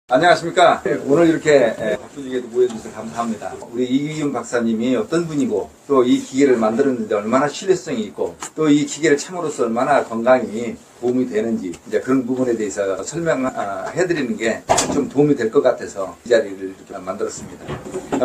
안녕하십니까. 오늘 이렇게 바쁘시게도 모여주셔서 감사합니다. 우리 이기훈 박사님이 어떤 분이고 또 이 기계를 만들었는데 얼마나 신뢰성이 있고 또 이 기계를 참으로써 얼마나 건강이 도움이 되는지 이제 그런 부분에 대해서 설명해드리는 게 좀 도움이 될 것 같아서 이 자리를 이렇게 만들었습니다.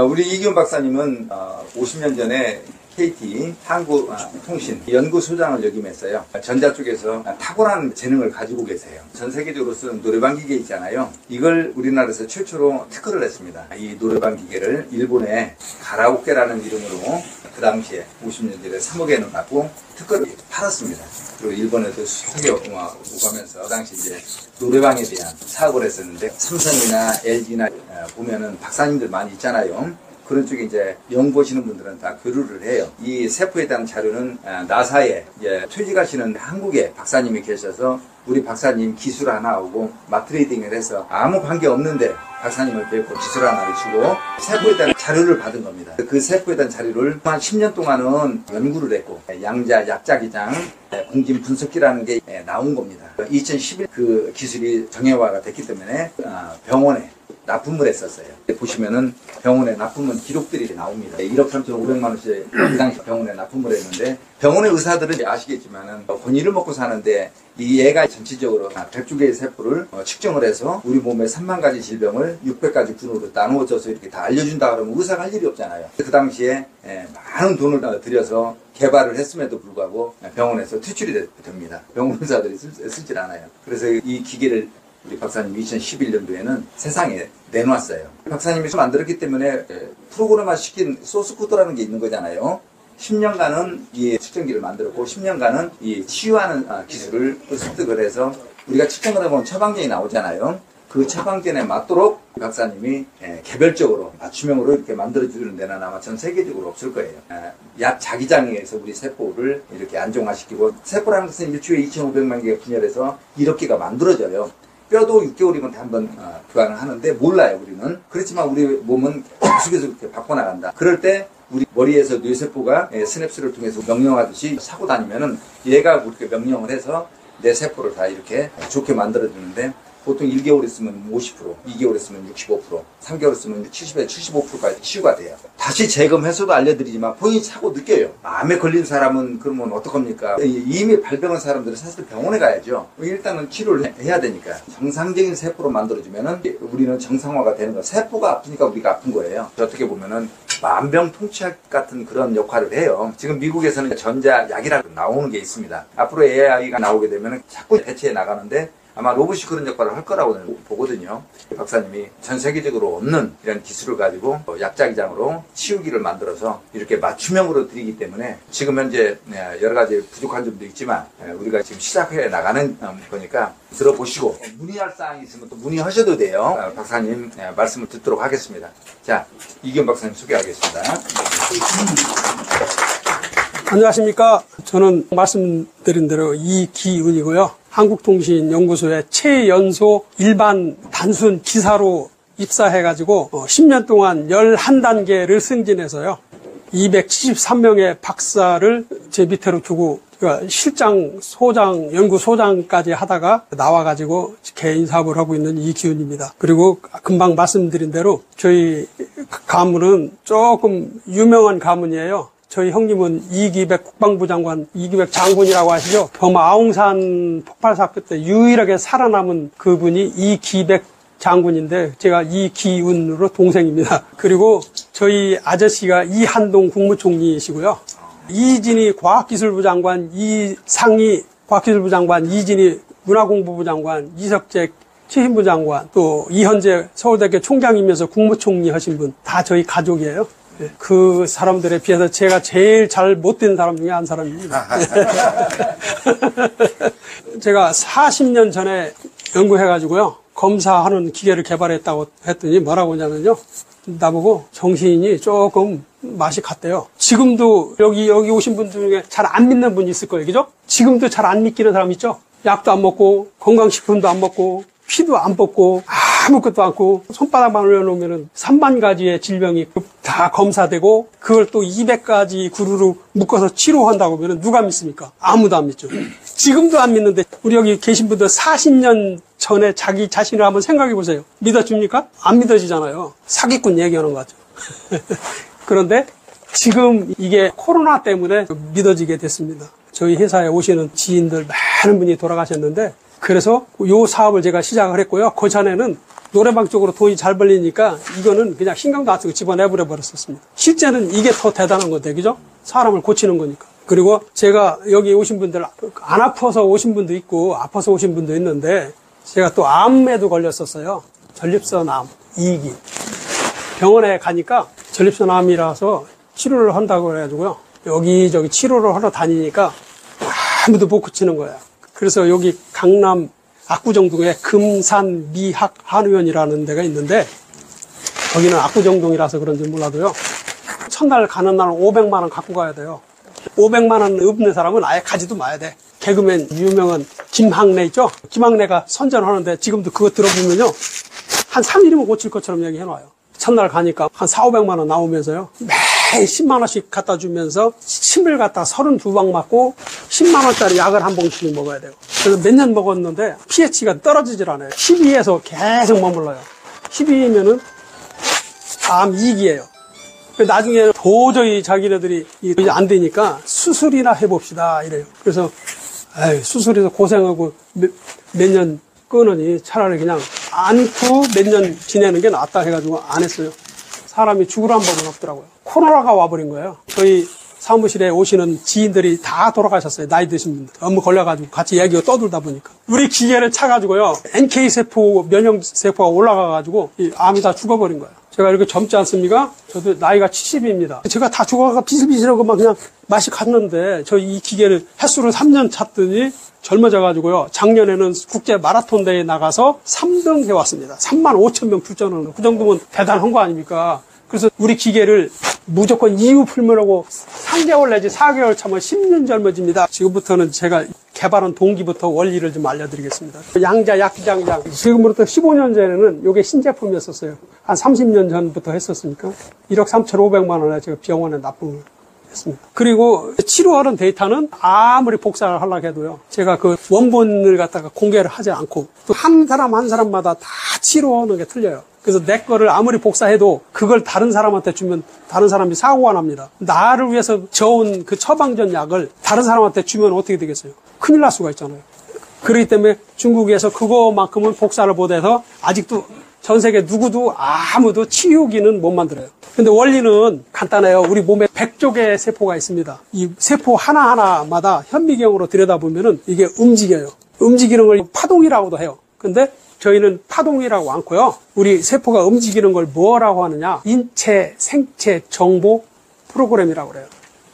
우리 이기훈 박사님은 50년 전에 KT 한국통신 연구소장을 역임했어요. 전자 쪽에서 탁월한 재능을 가지고 계세요. 전 세계적으로 쓰는 노래방 기계 있잖아요. 이걸 우리나라에서 최초로 특허를 했습니다. 이 노래방 기계를 일본의 가라오케라는 이름으로 그 당시에 50년 전에 3억엔을 받고 특허를 팔았습니다. 그리고 일본에도 수석에 오가면서 그 당시 이제 노래방에 대한 사업을 했었는데 삼성이나 LG나 보면은 박사님들 많이 있잖아요. 그런 쪽에 이제 연구하시는 분들은 다 교류를 해요. 이 세포에 대한 자료는 나사에 이제 퇴직하시는 한국에 박사님이 계셔서 우리 박사님 기술 하나 오고 마트레이딩을 해서 아무 관계 없는데 박사님을 뵙고 기술 하나를 주고 세포에 대한 자료를 받은 겁니다. 그 세포에 대한 자료를 한 10년 동안은 연구를 했고 양자, 약자기장, 공진 분석기라는 게 나온 겁니다. 2011 그 기술이 정형화가 됐기 때문에 병원에 납품을 했었어요. 보시면은 병원에 납품은 기록들이 나옵니다. 1억 3,500만 원씩 그 당시 병원에 납품을 했는데 병원의 의사들은 아시겠지만은 본인을 먹고 사는데 이 얘가 전체적으로 102개의 세포를 측정을 해서 우리 몸의 3만 가지 질병을 600가지 군으로 나누어져서 이렇게 다 알려준다 그러면 의사가 할 일이 없잖아요. 그 당시에 많은 돈을 들여서 개발을 했음에도 불구하고 병원에서 퇴출이 됩니다. 병원 의사들이 쓰질 않아요. 그래서 이 기계를 우리 박사님이 2011년도에는 세상에 내놓았어요. 박사님이 만들었기 때문에 프로그램화 시킨 소스 코드라는 게 있는 거잖아요. 10년간은 이 측정기를 만들었고 10년간은 이 치유하는 기술을 습득을 해서 우리가 측정을 해보면 처방전이 나오잖아요. 그 처방전에 맞도록 박사님이 개별적으로 맞춤형으로 이렇게 만들어주는 데는 아마 전 세계적으로 없을 거예요. 약 자기장에서 우리 세포를 이렇게 안정화시키고 세포라는 것은 일주일에 2,500만 개가 분열해서 1억 개가 만들어져요. 뼈도 6개월이면 한번 교환을 하는데 몰라요, 우리는. 그렇지만 우리 몸은 계속해서 이렇게 바꿔나간다. 그럴 때 우리 머리에서 뇌세포가 스냅스를 통해서 명령하듯이 사고 다니면은 얘가 그렇게 명령을 해서 내 세포를 다 이렇게 좋게 만들어주는데 보통 1개월 있으면 50%, 2개월 있으면 65%, 3개월 있으면 70에서 75%까지 치유가 돼요. 다시 재검해서도 알려드리지만 본인이 사고 느껴요. 암에 걸린 사람은 그러면 어떡합니까? 이미 발병한 사람들은 사실 병원에 가야죠. 일단은 치료를 해야 되니까. 정상적인 세포로 만들어주면은 우리는 정상화가 되는 거예요. 세포가 아프니까 우리가 아픈 거예요. 어떻게 보면은 만병통치약 같은 그런 역할을 해요. 지금 미국에서는 전자약이라고 나오는 게 있습니다. 앞으로 AI가 나오게 되면은 자꾸 대체해 나가는데 아마 로봇이 그런 역할을 할 거라고 보거든요. 박사님이 전 세계적으로 없는 이런 기술을 가지고 약자기장으로 치유기를 만들어서 이렇게 맞춤형으로 드리기 때문에 지금 현재 여러 가지 부족한 점도 있지만 우리가 지금 시작해 나가는 거니까 들어보시고 문의할 사항이 있으면 또 문의하셔도 돼요. 박사님 말씀을 듣도록 하겠습니다. 자, 이기훈 박사님 소개하겠습니다. 안녕하십니까. 저는 말씀드린 대로 이기훈이고요. 한국통신연구소의 최연소 일반 단순 기사로 입사해가지고 10년 동안 11단계를 승진해서요. 273명의 박사를 제 밑으로 두고 실장, 소장, 연구소장까지 하다가 나와가지고 개인 사업을 하고 있는 이기훈입니다. 그리고 금방 말씀드린 대로 저희 가문은 조금 유명한 가문이에요. 저희 형님은 이기백 국방부 장관, 이기백 장군이라고 하시죠. 버마 아웅산 폭발 사건 때 유일하게 살아남은 그분이 이기백 장군인데 제가 이기훈으로 동생입니다. 그리고 저희 아저씨가 이한동 국무총리이시고요. 이진희 과학기술부 장관, 이상희 과학기술부 장관, 이진희 문화공부부 장관, 이석재 취임부 장관, 또 이현재 서울대학교 총장이면서 국무총리 하신 분 다 저희 가족이에요. 그 사람들에 비해서 제가 제일 잘 못된 사람 중에 한 사람입니다. 제가 40년 전에 연구해가지고요. 검사하는 기계를 개발했다고 했더니 뭐라고 하냐면요. 나보고 정신이 조금 맛이 갔대요. 지금도 여기 오신 분 중에 잘 안 믿는 분이 있을 거예요. 그죠? 지금도 잘 안 믿기는 사람 있죠? 약도 안 먹고 건강식품도 안 먹고 피도 안 뽑고 아무것도 않고 손바닥만 올려놓으면 3만 가지의 질병이 다 검사되고 그걸 또 200가지 구루로 묶어서 치료한다고 하면 누가 믿습니까? 아무도 안 믿죠. 지금도 안 믿는데 우리 여기 계신 분들 40년 전에 자기 자신을 한번 생각해 보세요. 믿어줍니까? 안 믿어지잖아요. 사기꾼 얘기하는 거죠. 그런데 지금 이게 코로나 때문에 믿어지게 됐습니다. 저희 회사에 오시는 지인들 많은 분이 돌아가셨는데, 그래서 요 사업을 제가 시작을 했고요. 그 전에는 노래방 쪽으로 돈이 잘 벌리니까 이거는 그냥 신경도 안 쓰고 집어내버려 버렸었습니다. 실제는 이게 더 대단한 건데, 그죠? 사람을 고치는 거니까. 그리고 제가 여기 오신 분들 안 아파서 오신 분도 있고 아파서 오신 분도 있는데, 제가 또 암에도 걸렸었어요. 전립선 암 2기. 병원에 가니까 전립선 암이라서 치료를 한다고 그래가지고요. 여기저기 치료를 하러 다니니까 아무도 못 고치는 거야. 그래서 여기 강남 압구정동에 금산미학한의원이라는 데가 있는데, 거기는 압구정동이라서 그런지 몰라도요, 첫날 가는 날은 500만 원 갖고 가야 돼요. 500만 원 없는 사람은 아예 가지도 마야 돼. 개그맨 유명한 김학래 있죠? 김학래가 선전하는데 지금도 그거 들어보면요, 한 3일이면 고칠 것처럼 얘기해놔요. 첫날 가니까 한 4,500만 원 나오면서요, 매일 10만 원씩 갖다 주면서 침을 갖다 32방 맞고 10만 원짜리 약을 한 봉씩 먹어야 돼요. 그래서 몇 년 먹었는데 pH가 떨어지질 않아요. 12에서 계속 머물러요. 12면은 암 2기예요. 나중에 도저히 자기네들이 이제 안 되니까 수술이나 해봅시다 이래요. 그래서 수술해서 고생하고 몇 년 끊으니 차라리 그냥 안고 몇 년 지내는 게 낫다 해가지고 안 했어요. 사람이 죽으라는 법은 없더라고요. 코로나가 와버린 거예요. 저희 사무실에 오시는 지인들이 다 돌아가셨어요. 나이 드신 분들. 업무 걸려가지고 같이 얘기가 떠들다 보니까. 우리 기계를 차가지고요, NK세포, 면역세포가 올라가가지고 이 암이 다 죽어버린 거예요. 제가 이렇게 젊지 않습니까? 저도 나이가 70입니다. 제가 다 죽어가 비실비실하고 막 그냥 맛이 갔는데, 저 이 기계를 횟수로 3년 찼더니 젊어져가지고요, 작년에는 국제 마라톤 대회에 나가서 3등 해왔습니다. 35,000명 출전하는 거. 그 정도면 대단한 거 아닙니까? 그래서 우리 기계를 무조건 이유 풀면하고 3개월 내지 4개월 차면 10년 젊어집니다. 지금부터는 제가 개발한 동기부터 원리를 좀 알려드리겠습니다. 양자, 약장장. 지금부터 15년 전에는 이게 신제품이었었어요. 한 30년 전부터 했었으니까 1억 3,500만 원에 제가 병원에 납품을 했습니다. 그리고 치료하는 데이터는 아무리 복사를 하려고 해도요, 제가 그 원본을 갖다가 공개를 하지 않고, 또 한 사람 한 사람마다 다 치료하는 게 틀려요. 그래서 내 거를 아무리 복사해도 그걸 다른 사람한테 주면 다른 사람이 사고가 납니다. 나를 위해서 저온 그 처방전 약을 다른 사람한테 주면 어떻게 되겠어요? 큰일 날 수가 있잖아요. 그렇기 때문에 중국에서 그거만큼은 복사를 못해서 아직도 전 세계 누구도 아무도 치유기는 못 만들어요. 근데 원리는 간단해요. 우리 몸에 100쪽의 세포가 있습니다. 이 세포 하나하나마다 현미경으로 들여다보면은 이게 움직여요. 움직이는 걸 파동이라고도 해요. 근데 저희는 파동이라고 않고요, 우리 세포가 움직이는 걸 뭐라고 하느냐, 인체 생체 정보 프로그램이라고 그래요.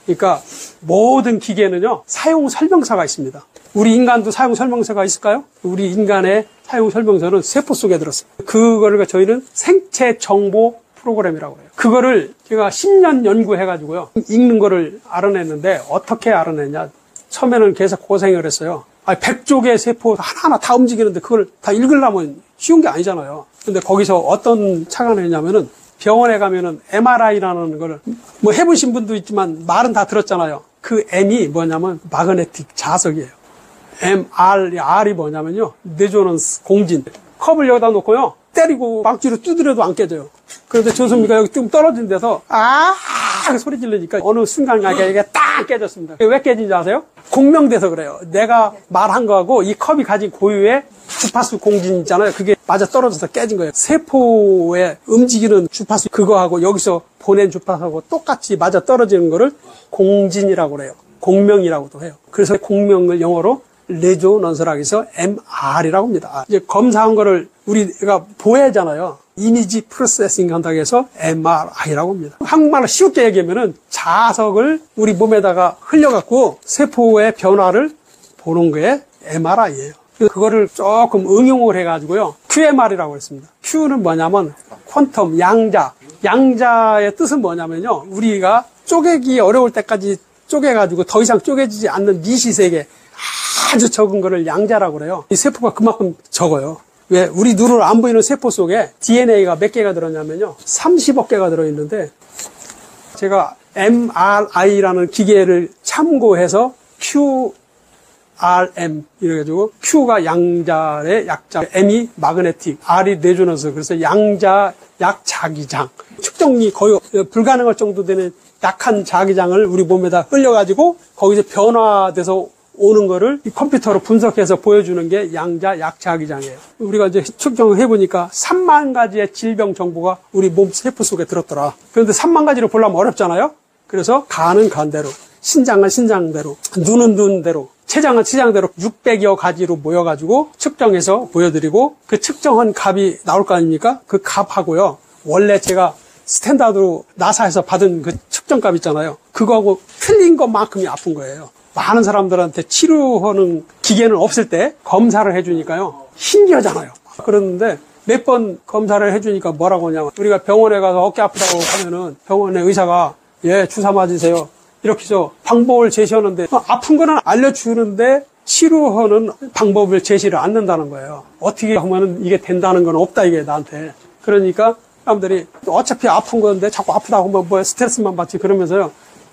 그러니까 모든 기계는요, 사용 설명서가 있습니다. 우리 인간도 사용 설명서가 있을까요? 우리 인간의 사용 설명서는 세포 속에 들었습니다. 그거를 저희는 생체 정보 프로그램이라고 해요. 그거를 제가 10년 연구해가지고요, 읽는 거를 알아냈는데, 어떻게 알아냈냐, 처음에는 계속 고생을 했어요. 100쪽의 세포 하나하나 다 움직이는데 그걸 다 읽으려면 쉬운 게 아니잖아요. 근데 거기서 어떤 착안을 했냐면은, 병원에 가면은 MRI라는 걸 뭐 해보신 분도 있지만 말은 다 들었잖아요. 그 M이 뭐냐면 마그네틱 자석이에요. R이 뭐냐면요, 레조넌스 공진. 컵을 여기다 놓고요, 때리고 막지로 두드려도 안 깨져요. 그런데 조선미가 여기 좀 떨어진 데서 소리 지르니까 어느 순간에 이게 딱 깨졌습니다. 왜 깨진지 아세요? 공명돼서 그래요. 내가 말한 거하고 이 컵이 가진 고유의 주파수 공진 있잖아요. 그게 맞아 떨어져서 깨진 거예요. 세포에 움직이는 주파수 그거하고 여기서 보낸 주파수하고 똑같이 맞아 떨어지는 거를 공진이라고 그래요. 공명이라고도 해요. 그래서 공명을 영어로 레조넌스라고 해서 MR이라고 합니다. 이제 검사한 거를 우리가 보여잖아요. 이미지 프로세싱 한다고 해서 MRI라고 합니다. 한국말로 쉽게 얘기하면은 자석을 우리 몸에다가 흘려갖고 세포의 변화를 보는 게 MRI예요. 그거를 조금 응용을 해가지고요, QMR이라고 했습니다. Q는 뭐냐면 퀀텀, 양자. 양자의 뜻은 뭐냐면요, 우리가 쪼개기 어려울 때까지 쪼개가지고 더 이상 쪼개지지 않는 미시세계, 아주 적은 거를 양자라고 그래요. 이 세포가 그만큼 적어요. 왜? 우리 눈으로 안 보이는 세포 속에 DNA가 몇 개가 들었냐면요, 30억 개가 들어있는데, 제가 MRI라는 기계를 참고해서 RM 이래가지고 Q가 양자의 약자, M이 마그네틱, R이 레조넌스. 그래서 양자 약자기장. 측정이 거의 불가능할 정도 되는 약한 자기장을 우리 몸에다 흘려가지고 거기서 변화돼서 오는 거를 이 컴퓨터로 분석해서 보여주는 게 양자 약자기장이에요. 우리가 이제 측정을 해보니까 3만 가지의 질병 정보가 우리 몸 세포 속에 들었더라. 그런데 3만 가지를 보려면 어렵잖아요. 그래서 간은 간대로, 신장은 신장대로, 눈은 눈대로, 췌장은 췌장대로 600여 가지로 모여가지고 측정해서 보여드리고 그 측정한 값이 나올 거 아닙니까? 그 값하고요. 원래 제가 스탠다드로 나사에서 받은 그 측정값 있잖아요. 그거하고 틀린 것만큼이 아픈 거예요. 많은 사람들한테 치료하는 기계는 없을 때 검사를 해주니까요. 신기하잖아요. 그러는데 몇 번 검사를 해주니까 뭐라고 하냐면 우리가 병원에 가서 어깨 아프다고 하면은 병원의 의사가 예, 주사 맞으세요. 이렇게 해서 방법을 제시하는데 아픈 거는 알려주는데 치료하는 방법을 제시를 않는다는 거예요. 어떻게 하면 이게 된다는 건 없다 이게 나한테. 그러니까 사람들이 어차피 아픈 건데 자꾸 아프다고 하면 뭐 스트레스만 받지 그러면서요.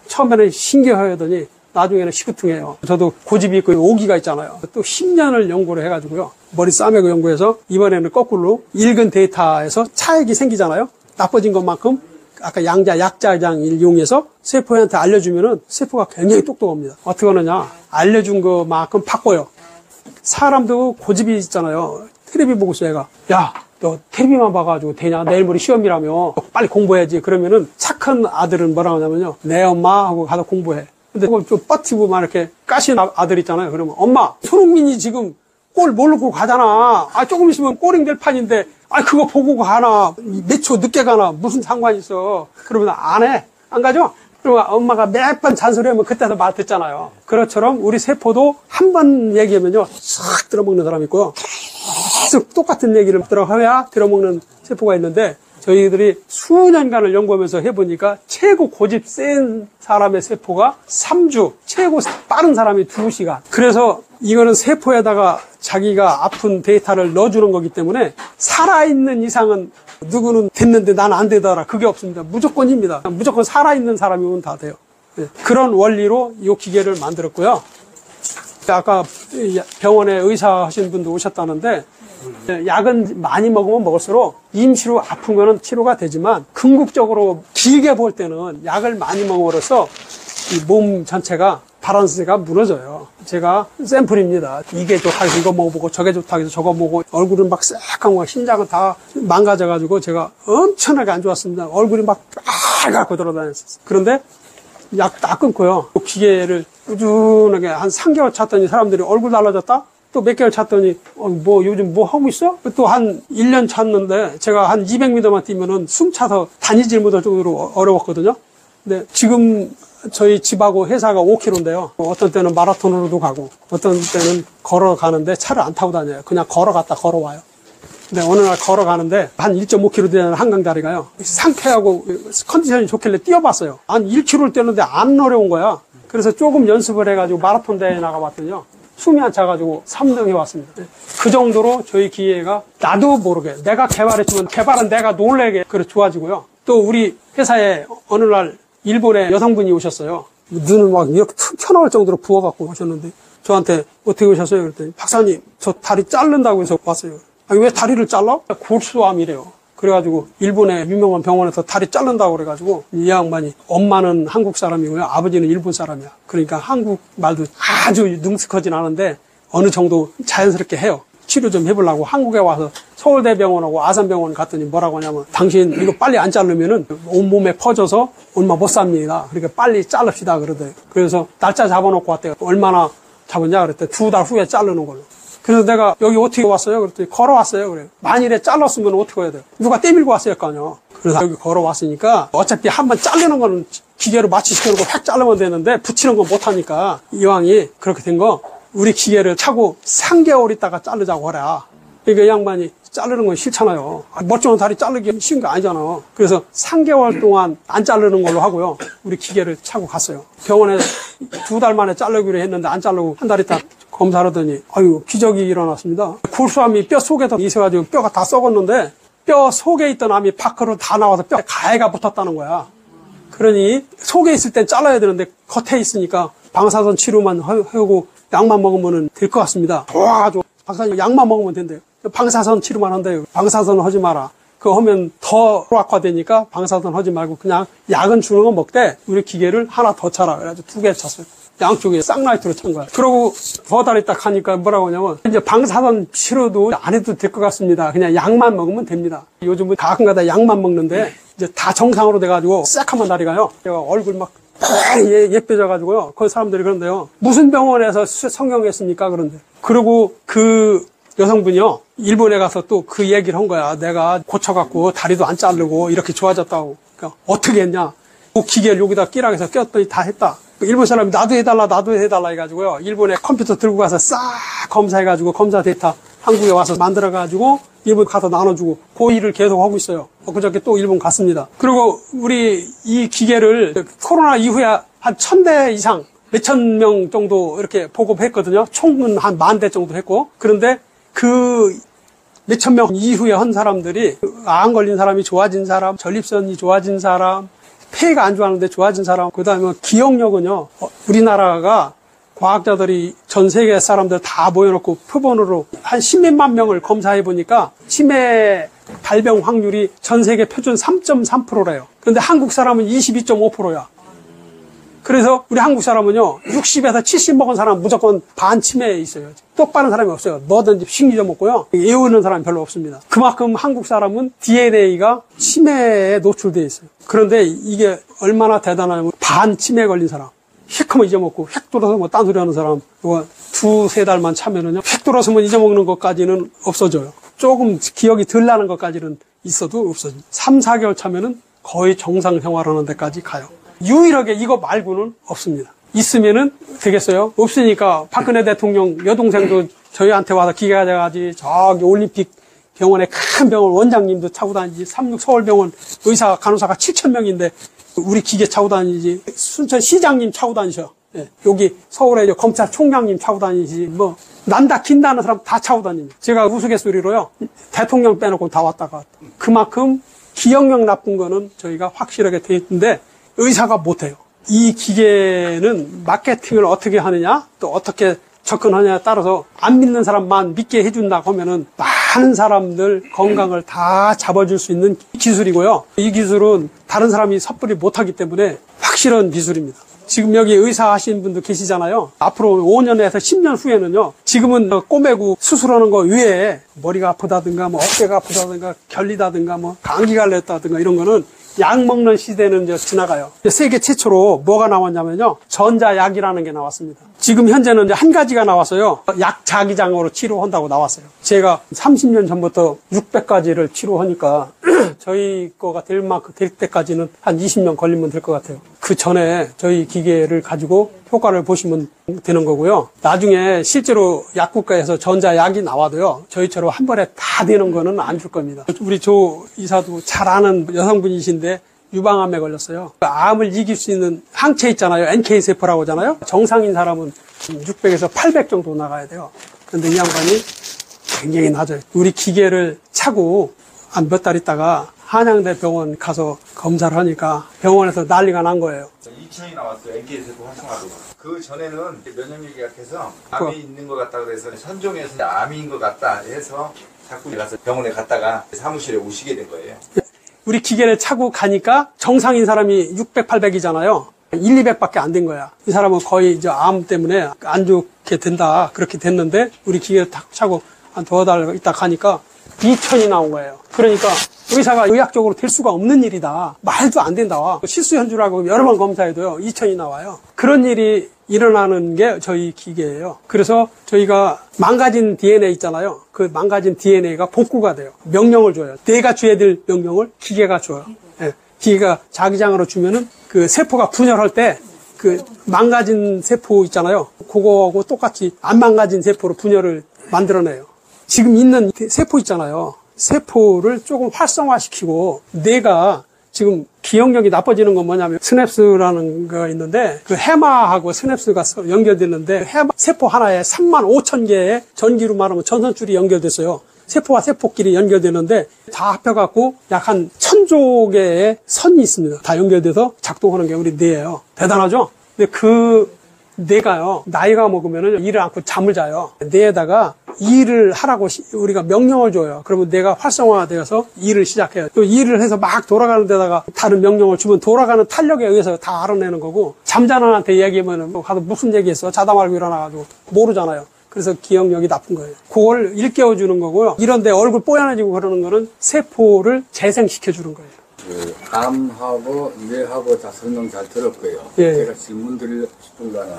처음에는 신기하더니 나중에는 시구퉁해요. 저도 고집이 있고 오기가 있잖아요. 또 10년을 연구를 해가지고요. 머리 싸매고 연구해서 이번에는 거꾸로 읽은 데이터에서 차액이 생기잖아요. 나빠진 것만큼 아까 양자 약자장을 이용해서 세포한테 알려주면은 세포가 굉장히 똑똑합니다. 어떻게 하느냐? 알려준 것만큼 바꿔요. 사람도 고집이 있잖아요. 텔레비 보고서 얘가 야, 너 텔레비만 봐가지고 되냐? 내일 모레 시험이라며 빨리 공부해야지. 그러면은 착한 아들은 뭐라고 하냐면요. 내 엄마하고 가서 공부해. 근데 그걸 좀 뻗티고 막 이렇게 까신 아들 있잖아요. 그러면 엄마, 손흥민이 지금 골 모르고 가잖아. 아, 조금 있으면 골잉 될 판인데, 아, 그거 보고 가나. 몇 초 늦게 가나. 무슨 상관이 있어. 그러면 안 해. 안 가죠? 그러면 엄마가 몇 번 잔소리하면 그때도 말 듣잖아요. 그것처럼 우리 세포도 한 번 얘기하면요. 싹 들어먹는 사람이 있고요. 계속 똑같은 얘기를 들어가야 들어먹는 세포가 있는데, 저희들이 수년간을 연구하면서 해보니까 최고 고집 센 사람의 세포가 3주, 최고 빠른 사람이 2시간. 그래서 이거는 세포에다가 자기가 아픈 데이터를 넣어주는 거기 때문에 살아있는 이상은 누구는 됐는데 난 안 되더라. 그게 없습니다. 무조건입니다. 무조건 살아있는 사람이면 다 돼요. 네. 그런 원리로 이 기계를 만들었고요. 아까 병원에 의사 하신 분도 오셨다는데 약은 많이 먹으면 먹을수록 임시로 아픈 거는 치료가 되지만 궁극적으로 길게 볼 때는 약을 많이 먹음으로써 이 몸 전체가 바란스가 무너져요. 제가 샘플입니다. 이게 좋다 해서 이거 먹어보고 저게 좋다 해서 저거 먹고 얼굴은 막 새까맣고 심장은 다 망가져가지고 제가 엄청나게 안 좋았습니다. 얼굴이 막 빨갛고 돌아다녔었어요. 그런데 약 딱 끊고요. 기계를 꾸준하게 한 3개월 찾더니 사람들이 얼굴 달라졌다? 또 몇 개월 찾더니 뭐 요즘 뭐 하고 있어? 또 한 1년 찾는데 제가 한 200m만 뛰면은 숨 차서 다니질 못할 정도로 어려웠거든요. 근데 지금 저희 집하고 회사가 5km인데요. 어떤 때는 마라톤으로도 가고 어떤 때는 걸어가는데 차를 안 타고 다녀요. 그냥 걸어갔다 걸어와요. 근데 어느 날 걸어가는데 한 1.5km 되는 한강다리가요. 상쾌하고 컨디션이 좋길래 뛰어봤어요. 한 1km를 뛰었는데 안 어려운 거야. 그래서 조금 연습을 해가지고 마라톤 대회에 나가봤더니요. 숨이 안 차가지고 3등 해왔습니다. 그 정도로 저희 기계가 나도 모르게 내가 개발했지만 개발은 내가 놀래게 그래 좋아지고요. 또 우리 회사에 어느 날 일본에 여성분이 오셨어요. 눈을 막 이렇게 튀어나올 정도로 부어갖고 오셨는데 저한테 어떻게 오셨어요? 그랬더니 박사님 저 다리 자른다고 해서 왔어요. 아니 왜 다리를 잘라? 골수암이래요. 그래가지고 일본의 유명한 병원에서 다리 자른다고 그래가지고 이 양반이 엄마는 한국 사람이고요. 아버지는 일본 사람이야. 그러니까 한국 말도 아주 능숙하진 않은데 어느 정도 자연스럽게 해요. 치료 좀 해보려고 한국에 와서 서울대병원하고 아산병원 갔더니 뭐라고 하냐면 당신 이거 빨리 안 자르면은 온몸에 퍼져서 얼마 못 삽니다. 그러니까 빨리 자릅시다 그러더래요. 그래서 날짜 잡아놓고 왔대요. 얼마나 잡았냐 그랬더니 2달 후에 자르는 걸로. 그래서 내가 여기 어떻게 왔어요? 그랬더니 걸어왔어요. 그래요. 만일에 잘랐으면 어떻게 해야 돼요? 누가 떼밀고 왔어요, 거 아니에요. 그래서 여기 걸어왔으니까 어차피 한번 자르는 거는 기계로 마취시켜놓고 획 자르면 되는데 붙이는 건 못하니까 이왕이 그렇게 된 거 우리 기계를 차고 3개월 있다가 자르자고 하라. 그러니까 이 양반이 자르는 건 싫잖아요. 멀쩡한 다리 자르기 쉬운 게 아니잖아요. 그래서 3개월 동안 안 자르는 걸로 하고요. 우리 기계를 차고 갔어요. 병원에 2달 만에 자르기로 했는데 안 자르고 한 달 있다 검사를 하더니 아유 기적이 일어났습니다. 골수암이 뼈 속에서 있어가지고 뼈가 다 썩었는데 뼈 속에 있던 암이 밖으로 다 나와서 뼈에 가해가 붙었다는 거야. 그러니 속에 있을 땐 잘라야 되는데 겉에 있으니까 방사선 치료만 하고 약만 먹으면 될 것 같습니다. 좋아. 박사님, 약만 먹으면 된대요. 방사선 치료만 한대요. 방사선 하지 마라. 그거 하면 더 악화되니까 방사선 하지 말고 그냥 약은 주는 거 먹되 우리 기계를 하나 더 차라. 그래가지고 2개 찼어요. 양쪽에 쌍라이트로 찬 거야. 그러고 더 달에 딱 하니까 뭐라고 하냐면 이제 방사선 치료도 안 해도 될 것 같습니다. 그냥 약만 먹으면 됩니다. 요즘은 가끔가다 약만 먹는데 이제 다 정상으로 돼가지고 새카만 다리가요. 제가 얼굴 막 예뻐져가지고요. 그 사람들이 그런데요. 무슨 병원에서 성형했습니까? 그런데. 그리고 그 여성분이요. 일본에 가서 또 그 얘기를 한 거야. 내가 고쳐갖고 다리도 안 자르고 이렇게 좋아졌다고. 그러니까 어떻게 했냐. 그 기계를 여기다 끼락해서 꼈더니 다 했다. 일본 사람이 나도 해달라 해가지고요. 일본에 컴퓨터 들고 가서 싹 검사해가지고 검사 데이터 한국에 와서 만들어가지고 일본 가서 나눠주고 그 일을 계속 하고 있어요. 그저께 또 일본 갔습니다. 그리고 우리 이 기계를 코로나 이후에 한 1000대 이상 몇천 명 정도 이렇게 보급했거든요. 총은 한 10,000대 정도 했고. 그런데 그 몇천 명 이후에 한 사람들이 암 걸린 사람이 좋아진 사람, 전립선이 좋아진 사람, 폐가 안 좋아하는데 좋아진 사람, 그 다음에 기억력은요, 우리나라가 과학자들이 전 세계 사람들 다 모여놓고 표본으로 한 10몇만 명을 검사해보니까 치매 발병 확률이 전 세계 표준 3.3%래요. 그런데 한국 사람은 22.5%야. 그래서 우리 한국 사람은요, 60에서 70 먹은 사람 무조건 반치매에 있어요. 똑바른 사람이 없어요. 뭐든지 식리 좀 먹고요. 애우는 사람이 별로 없습니다. 그만큼 한국 사람은 DNA가 치매에 노출되어 있어요. 그런데 이게 얼마나 대단하냐면 반치매 걸린 사람. 휙하면 잊어먹고 휙 돌아서 뭐 딴소리 하는 사람 이거 2-3달만 차면은요 휙 돌아서면 잊어먹는 것까지는 없어져요. 조금 기억이 덜 나는 것까지는 있어도 없어져요. 3-4개월 차면은 거의 정상 생활하는 데까지 가요. 유일하게 이거 말고는 없습니다. 있으면은 되겠어요? 없으니까 박근혜 대통령 여동생도 저희한테 와서 기계 가져가지 저기 올림픽 병원에 큰 병원 원장님도 차고 다니지 삼육 서울병원 의사 간호사가 7,000명인데 우리 기계 차고 다니지 순천 시장님 차고 다니셔. 예. 여기 서울에 검찰총장님 차고 다니지 뭐 난다 긴다는 사람 다 차고 다닙니다. 제가 우스갯소리로요 대통령 빼놓고 다 왔다가 그만큼 기억력 나쁜 거는 저희가 확실하게 돼 있는데 의사가 못해요. 이 기계는 마케팅을 어떻게 하느냐 또 어떻게 접근하냐에 따라서 안 믿는 사람만 믿게 해준다고 하면은 많은 사람들 건강을 다 잡아줄 수 있는 기술이고요. 이 기술은 다른 사람이 섣불리 못하기 때문에 확실한 기술입니다. 지금 여기 의사 하시는 분도 계시잖아요. 앞으로 5년에서 10년 후에는요. 지금은 꼬매고 수술하는 거 외에 머리가 아프다든가 뭐 어깨가 아프다든가 결리다든가 뭐 감기가 걸렸다든가 이런 거는 약 먹는 시대는 이제 지나가요. 세계 최초로 뭐가 나왔냐면요. 전자약이라는 게 나왔습니다. 지금 현재는 이제 한 가지가 나왔어요. 약자기장으로 치료한다고 나왔어요. 제가 30년 전부터 600가지를 치료하니까 저희 거가 될 때까지는 한 20년 걸리면 될 것 같아요. 그 전에 저희 기계를 가지고 효과를 보시면 되는 거고요. 나중에 실제로 약국가에서 전자약이 나와도요. 저희처럼 한 번에 다 되는 거는 안 줄 겁니다. 우리 조 이사도 잘 아는 여성분이신데 유방암에 걸렸어요. 암을 이길 수 있는 항체 있잖아요. NK세포라고 하잖아요. 정상인 사람은 600에서 800 정도 나가야 돼요. 그런데 이 양반이 굉장히 낮아요. 우리 기계를 차고 한 몇 달 있다가 한양대 병원 가서 검사를 하니까 병원에서 난리가 난 거예요. 2천이 나왔어요. NK세포 활성화도가. 그 전에는 면역력이 약해서 암이 있는 것 같다 그래서 선종해서 암인 것 같다 해서 자꾸 가서 병원에 갔다가 사무실에 오시게 된 거예요. 우리 기계를 차고 가니까 정상인 사람이 600, 800이잖아요. 1-200밖에 안 된 거야. 이 사람은 거의 이제 암 때문에 안 좋게 된다. 그렇게 됐는데 우리 기계를 탁 차고 한 2달 있다 가니까 2천이 나온 거예요. 그러니까 의사가 의학적으로 될 수가 없는 일이다. 말도 안 된다. 실수 현주라고 여러 번 검사해도요. 2천이 나와요. 그런 일이 일어나는 게 저희 기계예요. 그래서 저희가 망가진 DNA 있잖아요. 그 망가진 DNA가 복구가 돼요. 명령을 줘요. 내가 줘야 될 명령을 기계가 줘요. 예. 기계가 자기장으로 주면은 그 세포가 분열할 때 그 망가진 세포 있잖아요. 그거하고 똑같이 안 망가진 세포로 분열을 만들어내요. 지금 있는 세포 있잖아요. 세포를 조금 활성화시키고 내가 지금 기억력이 나빠지는 건 뭐냐면 스냅스라는 거 있는데 그 해마하고 스냅스가 연결되는데 해마 세포 하나에 35,000개의 전기로 말하면 전선줄이 연결됐어요. 세포와 세포끼리 연결되는데 다 합해갖고 약 한 1,000조 개의 선이 있습니다. 다 연결돼서 작동하는 게 우리 뇌예요. 대단하죠? 근데 그 뇌가요, 나이가 먹으면 일을 않고 잠을 자요. 뇌에다가 일을 하라고 우리가 명령을 줘요. 그러면 뇌가 활성화되어서 일을 시작해요. 또 일을 해서 막 돌아가는 데다가 다른 명령을 주면 돌아가는 탄력에 의해서 다 알아내는 거고, 잠자는 애한테 얘기하면 뭐 가서 무슨 얘기했어? 자다 말고 일어나가지고 모르잖아요. 그래서 기억력이 나쁜 거예요. 그걸 일깨워주는 거고요. 이런데 얼굴 뽀얀해지고 그러는 거는 세포를 재생시켜주는 거예요. 그 암하고 뇌하고 다 설명 잘 들었고요. 예. 제가 질문 드리고 싶은 거는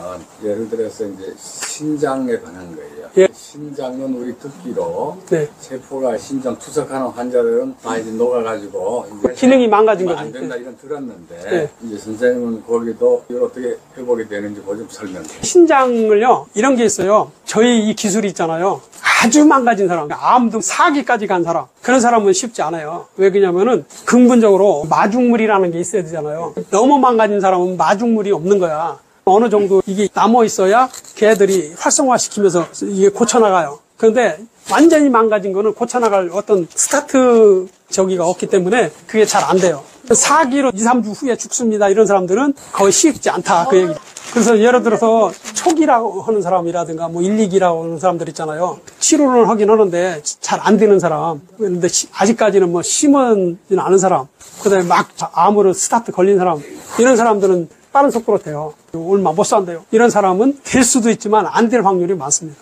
예를 들어서 이제 신장에 관한 거예요. 예. 신장은 우리 듣기로 네. 세포가 신장 투석하는 환자들은 다 이제 녹아가지고 이제 기능이 망가진 거죠. 안 된다 이런 들었는데 예. 이제 선생님은 거기도 이걸 어떻게 회복이 되는지 뭐 좀 설명해. 신장을요, 이런 게 있어요. 저희 이 기술이 있잖아요. 아주 망가진 사람, 암도 4기까지 간 사람, 그런 사람은 쉽지 않아요. 왜 그러냐면은 근본적으로 마중물이라는 게 있어야 되잖아요. 너무 망가진 사람은 마중물이 없는 거야. 어느 정도 이게 남아 있어야 걔들이 활성화시키면서 이게 고쳐나가요. 그런데 완전히 망가진 거는 고쳐나갈 어떤 스타트 저기가 없기 때문에 그게 잘 안 돼요. 4기로 2, 3주 후에 죽습니다. 이런 사람들은 거의 쉽지 않다. 그 얘기. 그래서 예를 들어서 초기라고 하는 사람이라든가 뭐 1, 2기라고 하는 사람들 있잖아요. 치료를 하긴 하는데 잘 안 되는 사람. 그런데 아직까지는 뭐 심하지는 않은 사람. 그 다음에 막 암으로 스타트 걸린 사람. 이런 사람들은 빠른 속도로 돼요. 얼마 못 산대요. 이런 사람은 될 수도 있지만 안 될 확률이 많습니다.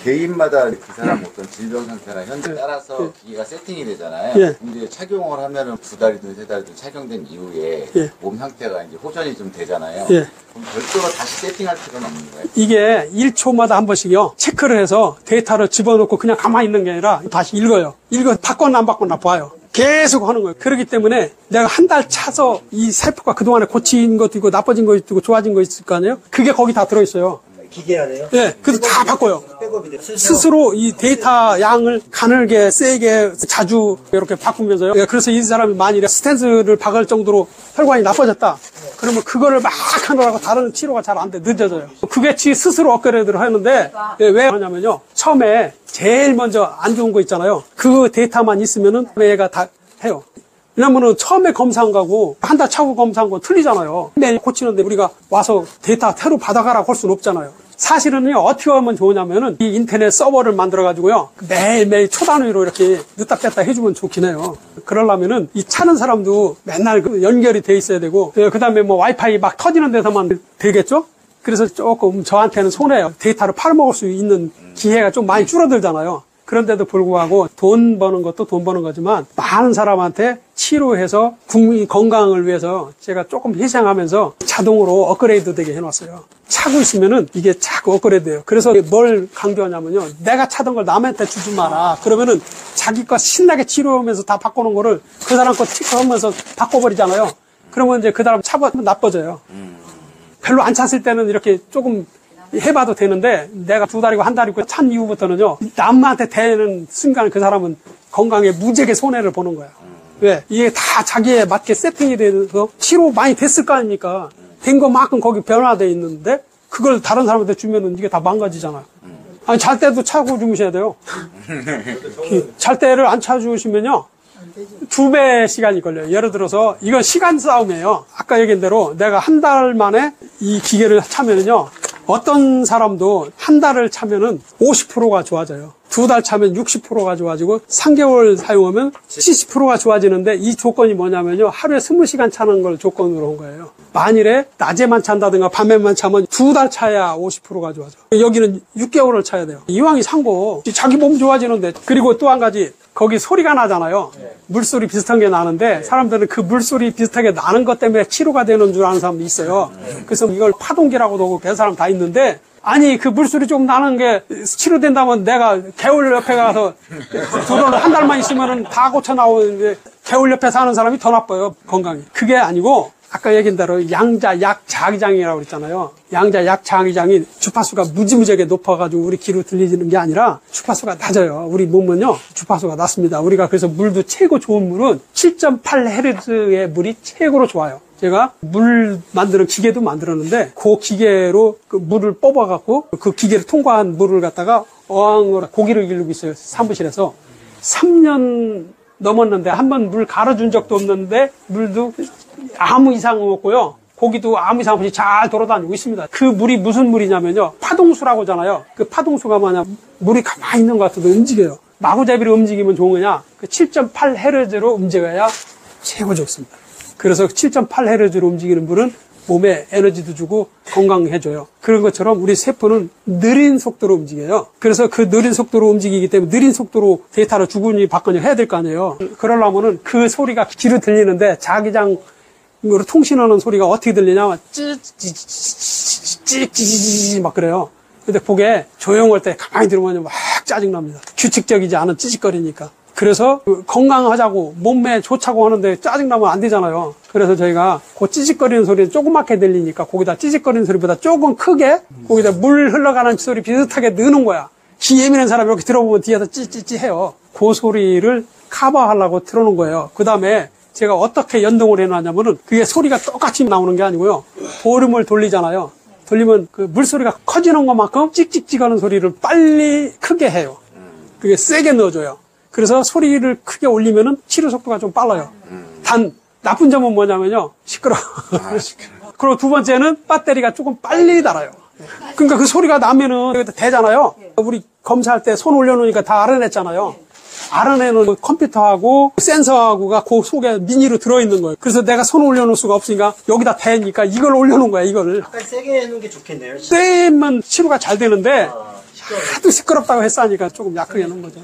개인마다 그 사람 어떤 질병 상태나 현재 따라서 기기가 세팅이 되잖아요. 예. 근데 착용을 하면은 2달이든 3달이든 착용된 이후에 예. 몸 상태가 이제 호전이 좀 되잖아요. 예. 그럼 별도로 다시 세팅할 필요는 없는 거예요? 이게 1초마다 한 번씩요, 체크를 해서 데이터를 집어넣고 그냥 가만히 있는 게 아니라 다시 읽어요. 바꿨나 안 바꿨나 봐요. 계속 하는 거예요. 그렇기 때문에 내가 한 달 차서 이 세포가 그동안에 고친 것도 있고 나빠진 것도 있고 좋아진 거 있을 거 아니에요? 그게 거기 다 들어있어요. 기계 안에요? 예, 그래서 다 바꿔요. 백업이 돼요. 스스로 이 데이터 양을 가늘게, 세게, 자주 이렇게 바꾸면서요. 예, 그래서 이 사람이 만일에 스탠스를 박을 정도로 혈관이 나빠졌다. 그러면 그거를 막 하느라고 다른 치료가 잘 안 돼. 늦어져요. 그게 지 스스로 업그레이드를 하는데, 예, 왜 하냐면요. 처음에 제일 먼저 안 좋은 거 있잖아요. 그 데이터만 있으면은 얘가 다 해요. 왜냐면은 처음에 검사한 거하고 한 달 차고 검사한 건 틀리잖아요. 매일 고치는데 우리가 와서 데이터 새로 받아가라고 할 수는 없잖아요. 사실은요, 어떻게 하면 좋으냐면은 이 인터넷 서버를 만들어가지고요, 매일매일 초단위로 이렇게 넣다 뺐다 해주면 좋긴 해요. 그러려면은 이 차는 사람도 맨날 연결이 돼 있어야 되고, 그 다음에 뭐 와이파이 막 터지는 데서만 되겠죠? 그래서 조금 저한테는 손해요. 데이터를 팔아먹을 수 있는 기회가 좀 많이 줄어들잖아요. 그런데도 불구하고 돈 버는 것도 돈 버는 거지만 많은 사람한테 치료해서 국민 건강을 위해서 제가 조금 희생하면서 자동으로 업그레이드 되게 해놨어요. 차고 있으면은 이게 자꾸 업그레이드 돼요. 그래서 뭘 강조하냐면요. 내가 차던 걸 남한테 주지 마라. 그러면은 자기 거 신나게 치료하면서 다 바꾸는 거를 그 사람 거 체크하면서 바꿔버리잖아요. 그러면 이제 그 사람 차가 나빠져요. 별로 안 찼을 때는 이렇게 조금 해봐도 되는데 내가 2달이고 1달이고 찬 이후부터는요, 남한테 대는 순간 그 사람은 건강에 무지하게 손해를 보는 거야. 왜? 이게 다 자기에 맞게 세팅이 돼서 치료 많이 됐을 거 아닙니까? 된 것만큼 거기 변화되어 있는데 그걸 다른 사람한테 주면은 이게 다 망가지잖아요. 아니, 잘 때도 차고 주무셔야 돼요. 잘 때를 안 차주시면요, 2배 시간이 걸려요. 예를 들어서 이건 시간 싸움이에요. 아까 얘기한 대로 내가 한 달 만에 이 기계를 차면은요, 어떤 사람도 한 달을 차면은 50%가 좋아져요. 2달 차면 60%가 좋아지고 3개월 사용하면 70%가 좋아지는데 이 조건이 뭐냐면요, 하루에 20시간 차는 걸 조건으로 한 거예요. 만일에 낮에만 찬다든가 밤에만 차면 2달 차야 50%가 좋아져. 여기는 6개월을 차야 돼요. 이왕이 산 거 자기 몸 좋아지는데. 그리고 또 한 가지, 거기 소리가 나잖아요. 물소리 비슷한 게 나는데 사람들은 그 물소리 비슷하게 나는 것 때문에 치료가 되는 줄 아는 사람도 있어요. 그래서 이걸 파동기라고도 하고 그 사람 다 있는데, 아니 그 물소리 좀 나는 게 치료된다면 내가 개울 옆에 가서 두번 한 달만 있으면은 다 고쳐 나오는데 개울 옆에 사는 사람이 더 나빠요, 건강이. 그게 아니고 아까 얘기한 대로 양자약 자기장이라고 그랬잖아요. 양자약 자기장이 주파수가 무지무지하게 높아가지고 우리 귀로 들리는 게 아니라 주파수가 낮아요. 우리 몸은요, 주파수가 낮습니다. 우리가 그래서 물도 최고 좋은 물은 7.8Hz의 물이 최고로 좋아요. 제가 물 만드는 기계도 만들었는데 그 기계로 그 물을 뽑아갖고 그 기계를 통과한 물을 갖다가 어항으로 고기를 기르고 있어요. 사무실에서. 3년 넘었는데 한 번 물 갈아준 적도 없는데 물도 아무 이상 없고요. 고기도 아무 이상 없이 잘 돌아다니고 있습니다. 그 물이 무슨 물이냐면요. 파동수라고 하잖아요. 그 파동수가 뭐냐, 물이 가만히 있는 것 같아도 움직여요. 마구잡이로 움직이면 좋은 거냐? 그 7.8Hz로 움직여야 최고 좋습니다. 그래서 7.8Hz로 움직이는 물은 몸에 에너지도 주고 건강해져요. 그런 것처럼 우리 세포는 느린 속도로 움직여요. 그래서 그 느린 속도로 움직이기 때문에 느린 속도로 데이터를 주거니 받거니 해야 될 거 아니에요. 그러려면은 그 소리가 귀로 들리는데 자기장으로 통신하는 소리가 어떻게 들리냐면 찌찌찌찌찌찌 막 그래요. 근데 그게 조용할 때 가만히 들으면 막 짜증납니다. 규칙적이지 않은 찌직거리니까. 그래서 건강하자고 몸에 좋자고 하는데 짜증나면 안 되잖아요. 그래서 저희가 그 찌직거리는 소리는 조그맣게 들리니까 거기다 찌직거리는 소리보다 조금 크게 거기다 물 흘러가는 소리 비슷하게 넣는 거야. 귀 예민한 사람이 이렇게 들어보면 뒤에서 찌찌찌 해요. 그 소리를 커버하려고 틀어놓은 거예요. 그 다음에 제가 어떻게 연동을 해놨냐면은 그게 소리가 똑같이 나오는 게 아니고요. 볼륨을 돌리잖아요. 돌리면 그 물소리가 커지는 것만큼 찍찍찍 하는 소리를 빨리 크게 해요. 그게 세게 넣어줘요. 그래서 소리를 크게 올리면은 치료 속도가 좀 빨라요. 단 나쁜 점은 뭐냐면요. 시끄러워. 그리고 두 번째는 배터리가 조금 빨리 닳아요. 그러니까 그 소리가 나면은 여기다 대잖아요. 우리 검사할 때 손 올려놓으니까 다 알아냈잖아요. 알아내는 컴퓨터하고 센서하고가 그 속에 미니로 들어있는 거예요. 그래서 내가 손 올려놓을 수가 없으니까 여기다 대니까 이걸 올려놓은 거야, 이거를. 약간 세게 해놓은 게 좋겠네요. 떼면 치료가 잘 되는데 하도 시끄럽다고 했으니까 조금 약하게 해놓은 거죠.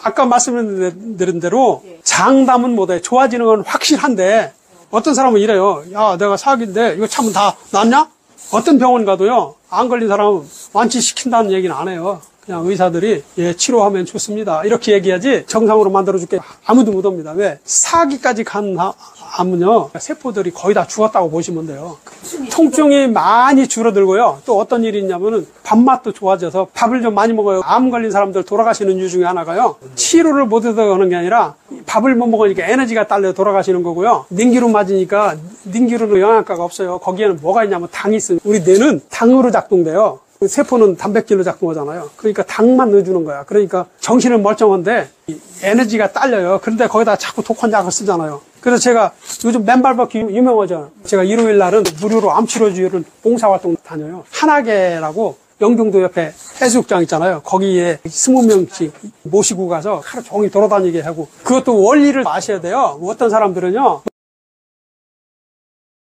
아까 말씀드린 대로 장담은 못해. 좋아지는 건 확실한데 어떤 사람은 이래요. 야, 내가 사기인데 이거 참으면 다 낫냐? 어떤 병원 가도요. 안 걸린 사람은 완치시킨다는 얘기는 안 해요. 그냥 의사들이 예, 치료하면 좋습니다. 이렇게 얘기하지 정상으로 만들어줄게 아무도 못 옵니다. 왜? 사기까지 간 암은요. 세포들이 거의 다 죽었다고 보시면 돼요. 통증이 많이 줄어들고요. 또 어떤 일이 있냐면은 밥맛도 좋아져서 밥을 좀 많이 먹어요. 암 걸린 사람들 돌아가시는 이유 중에 하나가요. 치료를 못 해서 그러는 게 아니라 밥을 못 먹으니까 에너지가 딸려 돌아가시는 거고요. 냉기로 맞으니까 냉기로는 영양가가 없어요. 거기에는 뭐가 있냐면 당이 있어요. 우리 뇌는 당으로 작동돼요. 세포는 단백질로 작동하잖아요. 그러니까 당만 넣어주는 거야. 그러니까 정신은 멀쩡한데 에너지가 딸려요. 그런데 거기다 자꾸 독한약을 쓰잖아요. 그래서 제가 요즘 맨발벗기 유명하죠. 제가 일요일 날은 무료로 암치료주의를 봉사활동 다녀요. 한하계라고 영종도 옆에 해수욕장 있잖아요. 거기에 20명씩 모시고 가서 하루 종일 돌아다니게 하고 그것도 원리를 아셔야 돼요. 어떤 사람들은요.